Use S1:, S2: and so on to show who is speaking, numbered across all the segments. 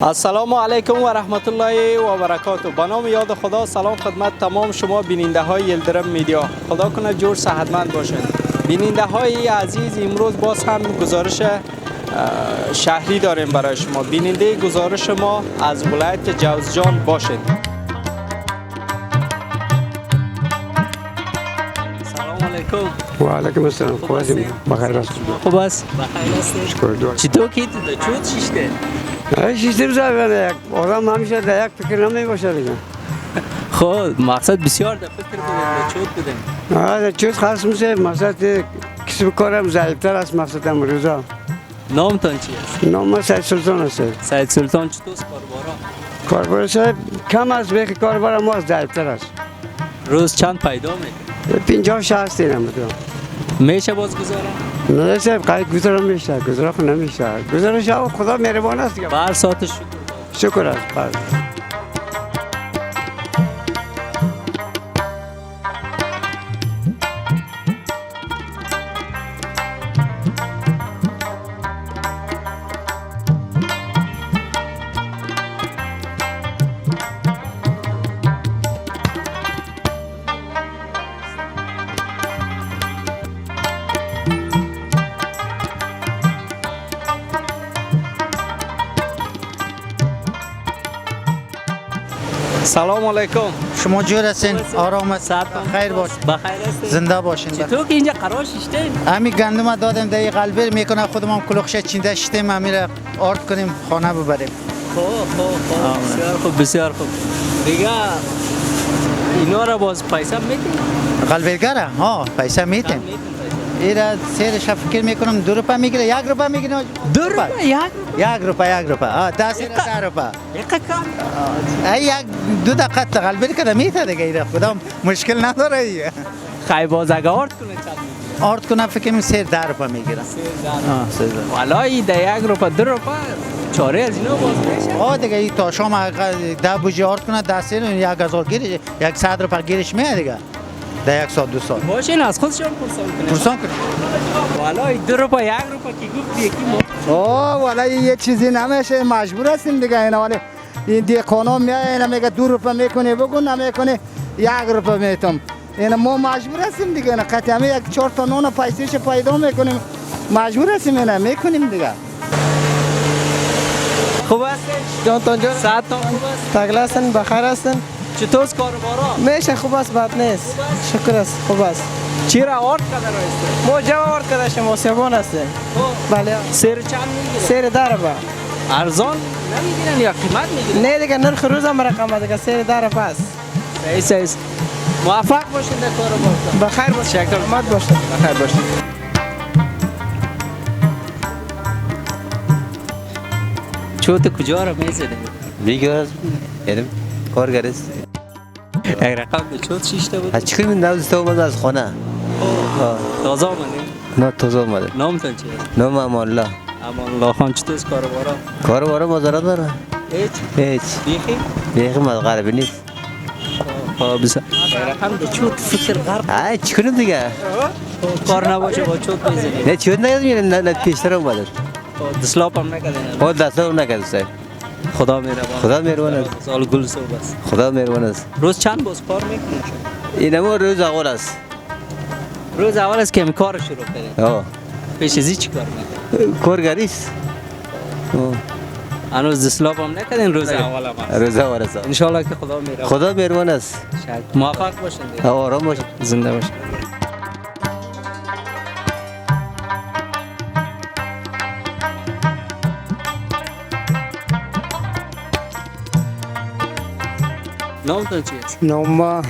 S1: السلام علیکم و رحمت الله و برکاته. به نام یاد خدا. سلام خدمت تمام شما بیننده های یلدرم میدیا. خدا کنه جور صحتمند باشید. بیننده های عزیز، امروز باز هم گزارش شهری داریم برای شما. بیننده گزارش ما از ولایت جوزجان باشید. سلام علیکم.
S2: و علیکم السلام. خوب هستیم؟ بخیر هستیم.
S1: خوب است؟ بخیر هستید؟
S2: شکر دعا.
S1: چطور کیت چوت شیشته؟
S2: شیشته بزرگ آدم همیشه در یک فکر نمی باشه دیگه.
S1: خب مقصد بسیار در فکر بودیم، چوت بودیم.
S2: آره چوت خاص میشه. مقصد کسب کارم ضعیفتر است. مقصدم روزا.
S1: نامتان چی است؟
S2: نام سید سلطان است.
S1: سید سلطان چطور کاربارا؟
S2: کاربار صاحب کم است. به کاربار ما ضعیفتر است.
S1: روز چند پیدا میکنه؟
S2: 50 60 نمیدونم.
S1: میشه باز گذارم؟
S2: نه صاحب قاید گذارم میشه. گذارم نمیشه. گذارش خدا مهربان است دیگه.
S1: بر ساعت شکر.
S2: شکر است. بله.
S1: سلام علیکم.
S3: شما جور هستین؟ آرام است. خیر باش.
S1: بخیر هستید؟
S3: زنده باشین.
S1: چطور که اینجا قرار شیشتین؟
S3: همین گندم دادم در قلبی میکنه خودمون کلوخشه چینده شتیم همین آرد کنیم خانه ببریم.
S1: بسیار خوب بسیار خوب. دیگه اینا را باز پیسه میدین؟
S3: قلبیگره؟ ها پیسه میتیم. ایرا سیر شب فکر میکنم 2 روپه میگیره 1 روپه میگیره
S1: 2 روپه 1
S3: روپه 1 روپه 10 روپه
S1: یک کم
S3: ای 2 دقیقه قلبی کنه میته دیگه ایرا خدا مشکل نداره ایه.
S1: خیلی باز اگه آرد کنه چند؟
S3: آرد کنه فکر کنم 3 روپه میگیره.
S1: 3 والله ده 1 روپه 2 روپه چاره از اینا باز میشه.
S3: دیگه این تا شام 10 بوجی آرد کنه 10 سیر 1000 گیرش 100 روپه گیرش میاد دیگه. در 1 سال 2 سال
S1: باشین از خودشان
S3: پرسان کنید.
S1: والله 2 روپه 1 روپه کی گفت یکی ما.
S4: والله یه چیزی نمیشه مجبور هستیم دیگه. اینا ولی این دیقانا میاد میگه 2 روپه میکنه بگو نمیکنه 1 روپه میتم. اینا ما مجبور هستیم دیگه. اینا قطعا همه 1-4 تا نون پیسهش پیدا میکنیم. مجبور هستیم اینا میکنیم دیگه.
S1: خوب هستین؟
S5: جان
S1: ساعتتان خوب است؟
S5: تگلاسن بخیر هستن.
S1: چطور است کاربارا؟
S5: میشه خوب است بد نیست. شکر است خوب است.
S1: چرا آرد کده رایسته؟
S5: ما جواب کده شما سیبان هستیم. بله.
S1: سیر چند میگیره؟
S5: سیر دربا.
S1: ارزان نمیگیرن یا قیمت میگیرن؟
S5: نه دیگه نرخ روز هم رقم دیگه سیر دربا است.
S1: صحیح موفق باشین در کاربارتان.
S5: بخیر باشید.
S1: شکر.
S5: سلامت باشید.
S1: بخیر باشین. چوت کجا را میزنه؟
S6: میگه یعنی کارگر است.
S1: یک رقم به چوت شیشته بود؟
S6: از چی من نوزسته اومد از خانه.
S1: تازه آمده؟
S6: نه تازه اومده.
S1: نامتان چیه؟
S6: نام امان الله.
S1: امان الله خان چطور است کاربارا؟
S6: کاربارا مزارت داره. هیچ. بیخی غربی نیست.
S1: بسیار. رقم به چوت فکر غرب.
S6: چی کنیم دیگه؟
S1: کار نباشه با چوت میزنی؟
S6: نه چوت نگردیم نه پیشتر اومده.
S1: دسلاپ هم نکردین؟
S6: دستم نکرد سر.
S1: خدا مهربان.
S6: خدا مهربان است.
S1: سال گل صبح است.
S6: خدا مهربان است.
S1: روز چند باز کار میکنید؟
S6: اینم روز اول است.
S1: روز اول است که کار شروع کردید. پیش ازی چی کار میکنید؟
S6: کارگری است.
S1: هنوز دسلاپ هم نکردین روز اول هم؟
S6: روز اول است.
S1: ان شاء الله که خدا مهربان.
S6: خدا مهربان است.
S1: موفق باشین.
S6: آرام باشید.
S1: زنده باشین. نامتان چیست؟
S2: نام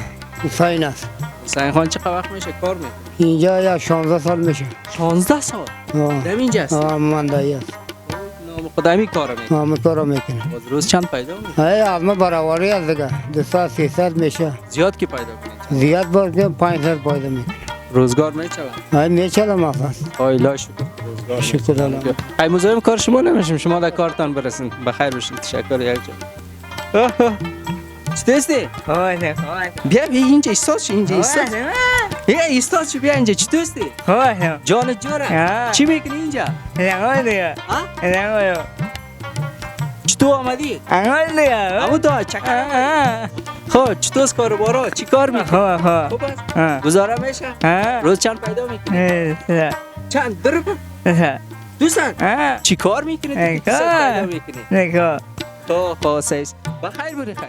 S2: حسین است.
S1: حسین خان چقدر وقت میشه کار میکنی؟
S2: اینجا یا 16 سال میشه.
S1: 16 سال؟ در اینجا هست؟
S2: من دایی است.
S1: نام خدا همی کار میکنی؟
S2: من کارو میکنم.
S1: باز روز چند پیدا میکنی؟
S2: از ما برابری است دیگه. 200 300 میشه.
S1: زیاد کی پیدا کنید؟
S2: زیاد باشه 500 پیدا میکنه.
S1: روزگار میچوند؟
S2: میچلم آخر.
S1: خدا شکر. روزگار.
S2: شکر الله.
S1: ای مزاحم کار شما نمیشیم. شما در کارتان برسین. بخیر باشین. تشکر یک جا. چطوری؟ بیا اینجا ایستاد شو اینجا ایستاد. بیا ایستاد شو بیا اینجا چطوری؟ جان جوره. چی میکنی اینجا؟ چطور تو آمدی؟
S7: عمل دیگه
S1: اما تو چکر خب چطور است کارو چی کار میکنی؟ خوب است؟ گزاره میشه؟ روز چند پیدا میکنی؟ چند؟ 2 روپه؟ 200؟ چی کار میکنی؟ پیدا میکنی؟ تو خواستیست بخیر بودی خیر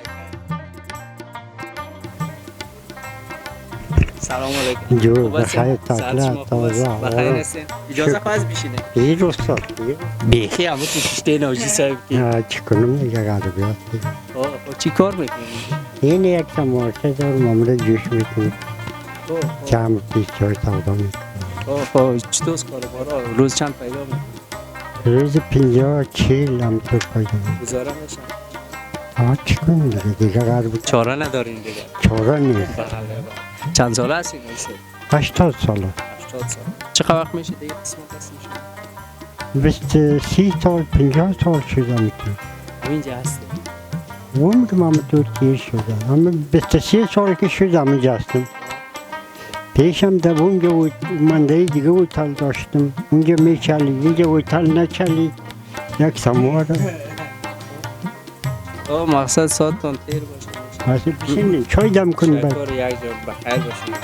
S1: سلام علیکم
S2: جو
S1: خوب هستین؟
S2: بخیر
S1: سلام شما خوب است؟ بخیر هستین؟ اجازه خواهد بشینه
S2: این روستا
S1: بیخی همه تو کشته ناجی صاحب کی
S2: چی کنم دیگه قرار بیاد
S1: چی کار میکنی؟
S2: این یک تمارچه دار معامله جوش میکنم چند پیش چای سودا میکنم
S1: چطور است کارو بارا روز چند پیدا میکنی؟
S2: روز 50-40 هم تو پیدا میکنم
S1: گزاره میشه
S2: چی کنم دیگه قرار بود
S1: چاره ندارین دیگه
S2: چاره نیست
S1: چند ساله هستین ایسه؟
S2: 80 ساله
S1: 80 سال چقدر وقت میشه دیگه قسمت هستین شما؟
S2: 30 سال 50 سال شده میتونم
S1: همینجا هستی
S2: عمرم هم ترکیه شده اما 23 سال که شدم اینجا هستم پیشم در اونجا منده دیگه اوتل داشتم اونجا میچلید اینجا اوتل نچلید یک سموار
S1: مقصد ساعتتان تیر باشه
S2: واسه بشینید چای دم کنید
S1: شکر یک جا بخیر باشید